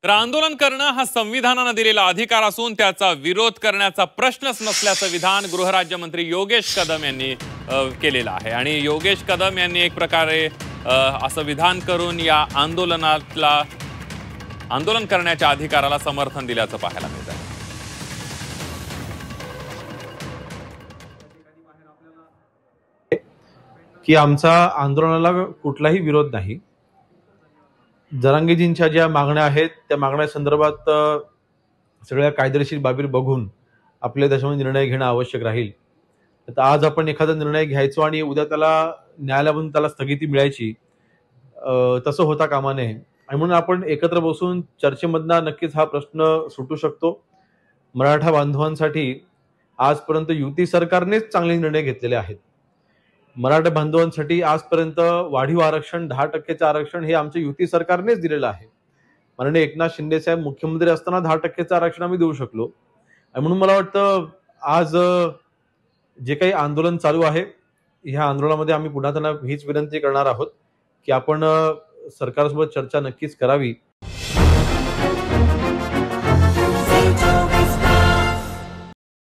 तर आंदोलन करणं हा संविधानानं दिलेला अधिकार असून त्याचा विरोध करण्याचा प्रश्नच नसल्याचं विधान गृहराज्यमंत्री योगेश कदम यांनी केलेलं आहे। आणि योगेश कदम यांनी एक प्रकारे असं विधान करून या आंदोलन करण्याच्या अधिकाराला समर्थन दिल्याचं पाहायला मिळतं। की आमचा आंदोलनाला कुठलाही विरोध नाही। जरांगेजींच्या ज्या मागण्या आहेत त्या मागण्या संदर्भात सगळ्या कायदेशीर बाबी बघून आपले त्याच्यामध्ये निर्णय घेणं आवश्यक राहील। तर आज आपण एखादा निर्णय घ्यायचो आणि उद्या त्याला न्यायालयामधून त्याला स्थगिती मिळायची, तसं होता कामा नये। आणि म्हणून आपण एकत्र बसून चर्चेमधनं नक्कीच हा प्रश्न सुटू शकतो। मराठा बांधवांसाठी आजपर्यंत युती सरकारनेच चांगले निर्णय घेतलेले आहेत। मराठा बांधवांसाठी आजपर्यंत वाढीव आरक्षण 10%चं आरक्षण हे आमच्या युती सरकारनेच दिलेलं आहे। माननीय एकनाथ शिंदे साहेब मुख्यमंत्री असताना 10%चं आरक्षण आम्ही देऊ शकलो। आणि म्हणून मला वाटतं आज जे काही आंदोलन चालू आहे, ह्या आंदोलनामध्ये आम्ही पुन्हा त्यांना हीच विनंती करणार आहोत की आपण सरकारसोबत चर्चा नक्कीच करावी।